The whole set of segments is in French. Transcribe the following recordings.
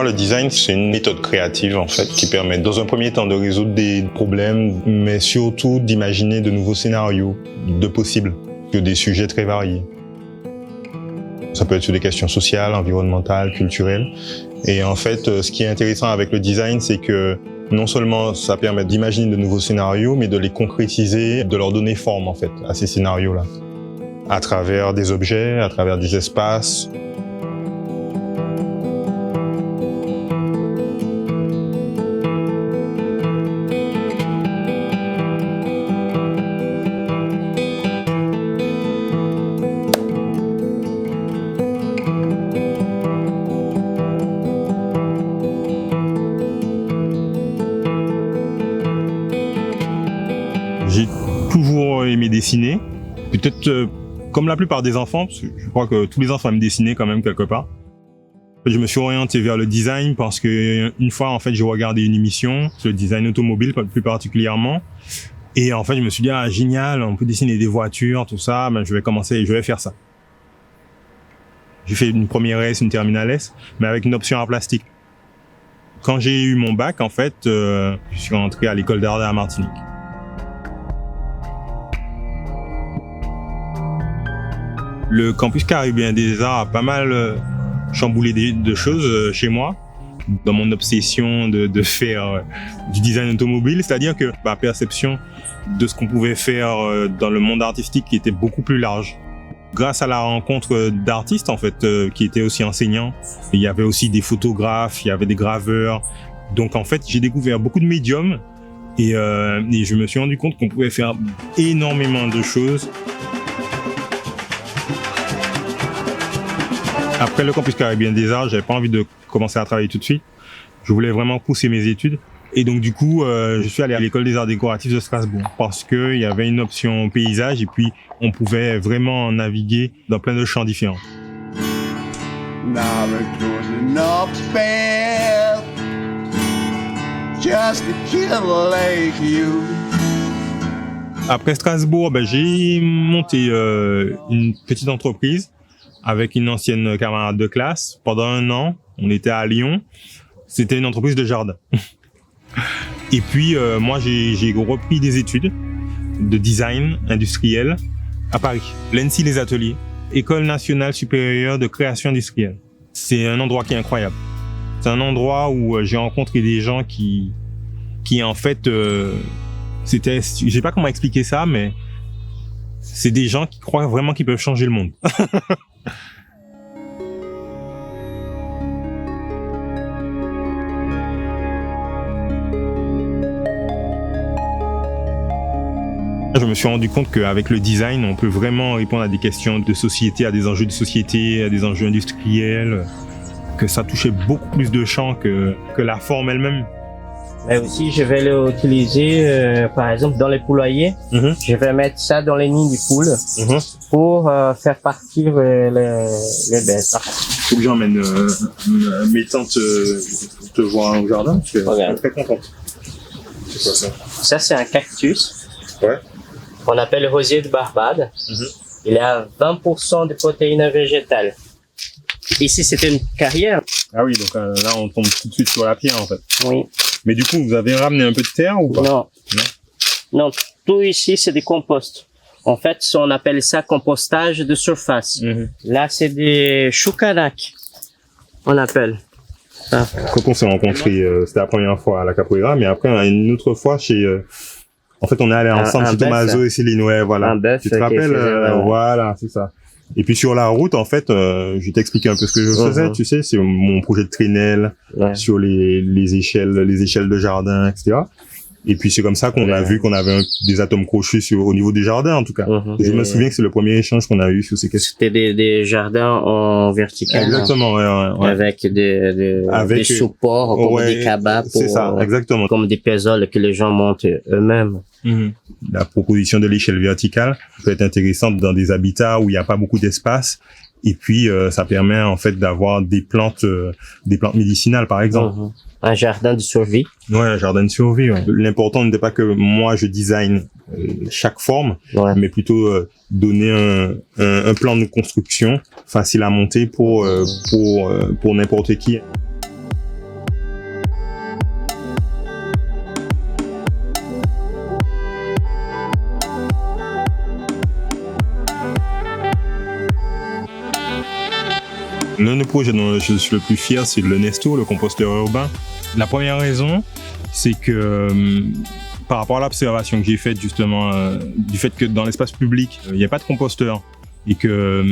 le design, c'est une méthode créative, en fait, qui permet, dans un premier temps, de résoudre des problèmes, mais surtout d'imaginer de nouveaux scénarios, de possibles, sur des sujets très variés. Ça peut être sur des questions sociales, environnementales, culturelles. Et en fait, ce qui est intéressant avec le design, c'est que non seulement ça permet d'imaginer de nouveaux scénarios, mais de les concrétiser, de leur donner forme, en fait, à ces scénarios-là. À travers des objets, à travers des espaces. J'ai toujours aimé dessiner, peut-être comme la plupart des enfants, parce que je crois que tous les enfants aiment dessiner quand même quelque part. Je me suis orienté vers le design parce que une fois en fait j'ai regardé une émission sur le design automobile plus particulièrement, et en fait je me suis dit ah génial, on peut dessiner des voitures, tout ça, ben je vais faire ça. J'ai fait une première S, une terminale S, mais avec une option en plastique. Quand j'ai eu mon bac en fait, je suis rentré à l'école d'art à Martinique. Le campus caribéen des arts a pas mal chamboulé de choses chez moi, dans mon obsession de faire du design automobile, c'est-à-dire que ma perception de ce qu'on pouvait faire dans le monde artistique qui était beaucoup plus large. Grâce à la rencontre d'artistes en fait, qui étaient aussi enseignants, il y avait aussi des photographes, il y avait des graveurs, donc en fait j'ai découvert beaucoup de médiums et je me suis rendu compte qu'on pouvait faire énormément de choses. Après le campus caribéen des arts, j'avais pas envie de commencer à travailler tout de suite. Je voulais vraiment pousser mes études. Et donc du coup, je suis allé à l'école des arts décoratifs de Strasbourg parce qu'il y avait une option paysage et puis on pouvait vraiment naviguer dans plein de champs différents. Après Strasbourg, j'ai monté une petite entreprise avec une ancienne camarade de classe. Pendant 1 an, on était à Lyon. C'était une entreprise de jardin. Et puis, moi, j'ai repris des études de design industriel à Paris. L'ENSI Les Ateliers, École nationale supérieure de création industrielle. C'est un endroit qui est incroyable. C'est un endroit où j'ai rencontré des gens qui en fait, je sais pas comment expliquer ça, mais c'est des gens qui croient vraiment qu'ils peuvent changer le monde. Je me suis rendu compte qu'avec le design, on peut vraiment répondre à des questions de société, à des enjeux de société, à des enjeux industriels, que ça touchait beaucoup plus de champs que la forme elle-même. Mais aussi, je vais l'utiliser, par exemple, dans les poulaillers. Je vais mettre ça dans les nids du poule pour faire partir les bêtes. Faut que j'emmène mes tantes te voir au jardin. Je suis très contente. C'est quoi ça? Ça, c'est un cactus. Ouais. On appelle le rosier de Barbade. Il a 20% de protéines végétales. Ici, c'était une carrière. Ah oui, donc là, on tombe tout de suite sur la pierre, en fait. Oui. Mais du coup, vous avez ramené un peu de terre ou pas? Non, tout ici, c'est des composts. En fait, on appelle ça compostage de surface. Là, c'est des choucanac, on appelle. Ah. Quand on s'est rencontrés, c'était la première fois à la capoeira, mais après, une autre fois chez... En fait, on est allé ensemble chez Tommaso et Céline, ouais, voilà. Un bœuf, tu te rappelles? Voilà, c'est ça. Et puis sur la route, en fait, je t'expliquais un peu ce que je faisais, tu sais, c'est mon projet de traînelle sur les échelles de jardin, etc. Et puis c'est comme ça qu'on a vu qu'on avait des atomes crochus au niveau des jardins, en tout cas. Je me souviens que c'est le premier échange qu'on a eu sur ces questions. C'était des jardins en vertical. Exactement, ouais. Avec des supports, comme des cabas, c'est ça, exactement. Comme des pézoles que les gens montent eux-mêmes. La proposition de l'échelle verticale peut être intéressante dans des habitats où il n'y a pas beaucoup d'espace. Et puis, ça permet en fait d'avoir des plantes médicinales, par exemple. Un jardin de survie. Ouais, un jardin de survie. Ouais. L'important n'était pas que moi je design chaque forme, mais plutôt donner un plan de construction facile à monter pour n'importe qui. L'un des projets dont je suis le plus fier, c'est le Nesto, le composteur urbain. La première raison, c'est que par rapport à l'observation que j'ai faite justement du fait que dans l'espace public, il n'y a pas de composteur et que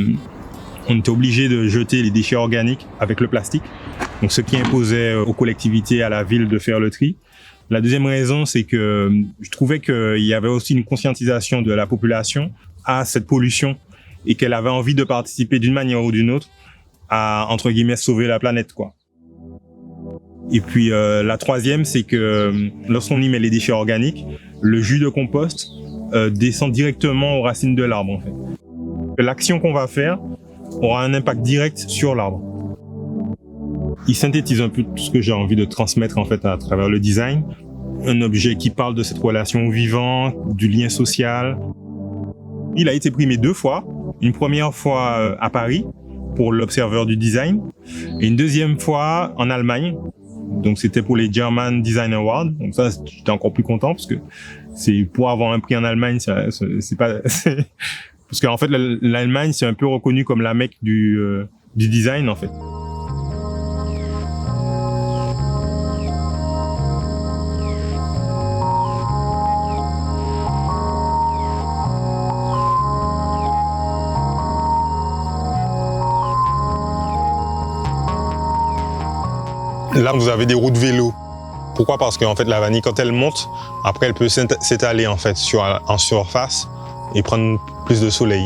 on était obligé de jeter les déchets organiques avec le plastique, donc ce qui imposait aux collectivités, à la ville de faire le tri. La deuxième raison, c'est que je trouvais qu'il y avait aussi une conscientisation de la population à cette pollution et qu'elle avait envie de participer d'une manière ou d'une autre à, entre guillemets, sauver la planète, quoi. Et puis la troisième, c'est que lorsqu'on y met les déchets organiques, le jus de compost descend directement aux racines de l'arbre, en fait. L'action qu'on va faire aura un impact direct sur l'arbre. Il synthétise un peu tout ce que j'ai envie de transmettre en fait à travers le design. Un objet qui parle de cette relation au vivant, du lien social. Il a été primé 2 fois. Une première fois à Paris pour l'Observer du design et une deuxième fois en Allemagne. Donc c'était pour les German Design Awards. Donc ça, j'étais encore plus content parce que c'est pour avoir un prix en Allemagne, c'est pas parce qu'en fait l'Allemagne c'est un peu reconnu comme la Mecque du design en fait. Là, vous avez des routes vélo. Pourquoi? Parce qu'en fait, la vanille, quand elle monte, après, elle peut s'étaler en fait en surface et prendre plus de soleil.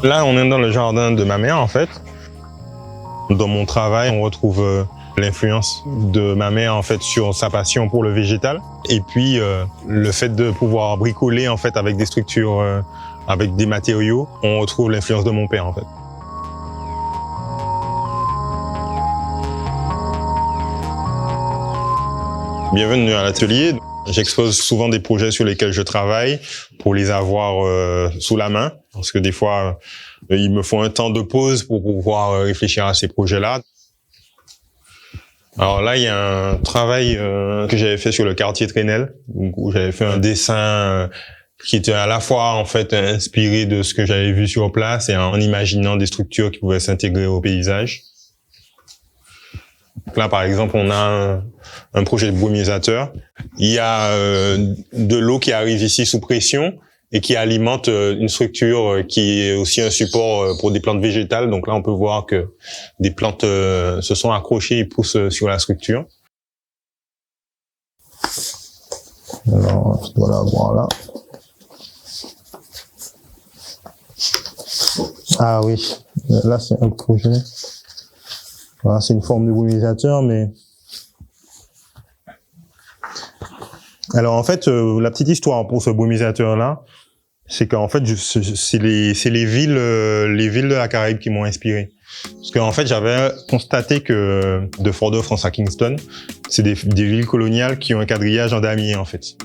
Là, on est dans le jardin de ma mère, en fait. Dans mon travail, on retrouve l'influence de ma mère, en fait, sur sa passion pour le végétal. Et puis, le fait de pouvoir bricoler, en fait, avec des structures, avec des matériaux, on retrouve l'influence de mon père, en fait. Bienvenue à l'atelier. J'expose souvent des projets sur lesquels je travaille pour les avoir sous la main, parce que des fois, il me faut un temps de pause pour pouvoir réfléchir à ces projets-là. Alors là, il y a un travail que j'avais fait sur le quartier Trenel, où j'avais fait un dessin qui était à la fois en fait inspiré de ce que j'avais vu sur place et en imaginant des structures qui pouvaient s'intégrer au paysage. Donc là, par exemple, on a un projet de brumisateur. Il y a de l'eau qui arrive ici sous pression et qui alimente une structure qui est aussi un support pour des plantes végétales. Donc là, on peut voir que des plantes se sont accrochées et poussent sur la structure. Alors, je dois la voir là. Ah oui, là c'est un projet. Voilà, c'est une forme de brumisateur, mais... Alors en fait, la petite histoire pour ce brumisateur-là, c'est qu'en fait, c'est les villes de la Caraïbe qui m'ont inspiré. Parce qu'en fait, j'avais constaté que de Fort-de-France à Kingston, c'est des villes coloniales qui ont un quadrillage en damier, en fait.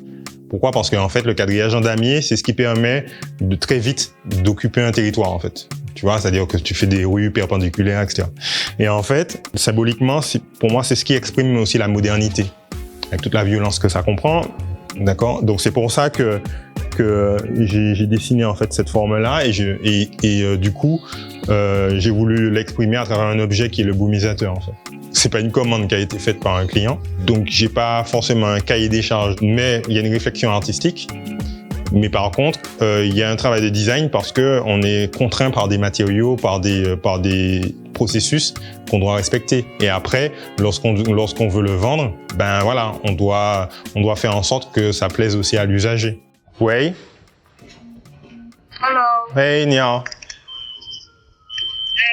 Pourquoi? Parce qu'en fait, le quadrillage en damier, c'est ce qui permet de très vite d'occuper un territoire, en fait. Tu vois, c'est-à-dire que tu fais des rues perpendiculaires, etc. Et en fait, symboliquement, pour moi, c'est ce qui exprime aussi la modernité, avec toute la violence que ça comprend. D'accord? Donc c'est pour ça que j'ai dessiné en fait cette forme-là et du coup, j'ai voulu l'exprimer à travers un objet qui est le brumisateur, en fait. C'est pas une commande qui a été faite par un client, donc j'ai pas forcément un cahier des charges, mais il y a une réflexion artistique. Mais par contre, il y a un travail de design parce que on est contraint par des matériaux, par des processus qu'on doit respecter. Et après, lorsqu'on veut le vendre, ben voilà, on doit faire en sorte que ça plaise aussi à l'usager. Oui. Hello. Hey, 你好。哎，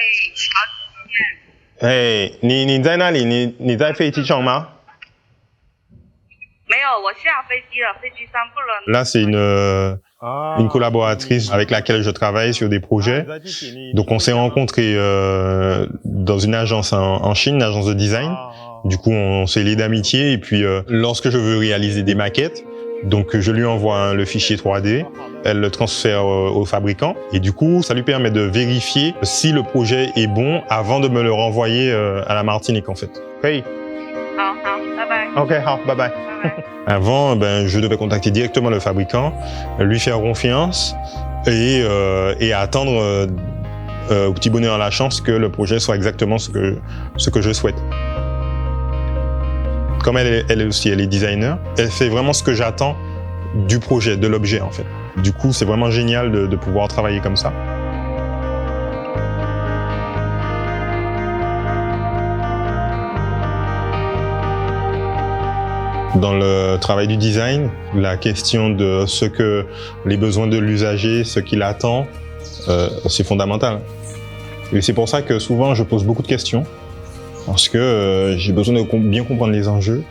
好久不见。hey, 你在那里？你在飞机上吗？没有，我下飞机了，飞机上不能。 Là, c'est une collaboratrice avec laquelle je travaille sur des projets. Donc, on s'est rencontrés dans une agence en Chine, une agence de design. Du coup, on s'est liés d'amitié. Et puis, lorsque je veux réaliser des maquettes, donc je lui envoie le fichier 3D, elle le transfère au fabricant. Et du coup, ça lui permet de vérifier si le projet est bon avant de me le renvoyer à la Martinique, en fait. Hey. 好好，拜拜。 Ok, bye bye. 拜拜。 Avant, je devais contacter directement le fabricant, lui faire confiance et attendre au petit bonheur la chance que le projet soit exactement ce que je souhaite. Comme elle aussi, elle est designer, elle fait vraiment ce que j'attends du projet, de l'objet en fait. Du coup, c'est vraiment génial de pouvoir travailler comme ça. Dans le travail du design, la question de les besoins de l'usager, ce qu'il attend, c'est fondamental. Et c'est pour ça que souvent je pose beaucoup de questions, parce que j'ai besoin de bien comprendre les enjeux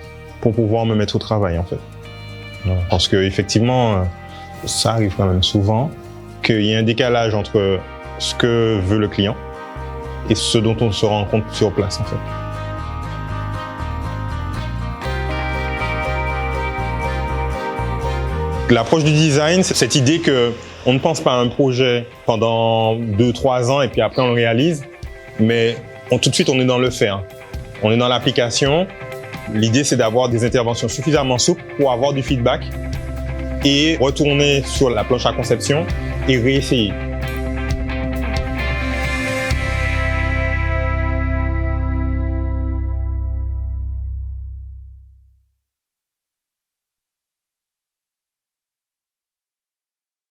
pour pouvoir me mettre au travail en fait. Parce que effectivement, ça arrive quand même souvent qu'il y ait un décalage entre ce que veut le client et ce dont on se rend compte sur place en fait. L'approche du design, c'est cette idée que on ne pense pas à un projet pendant 2-3 ans et puis après on le réalise, mais tout de suite on est dans le faire. On est dans l'application. L'idée c'est d'avoir des interventions suffisamment souples pour avoir du feedback et retourner sur la planche à conception et réessayer.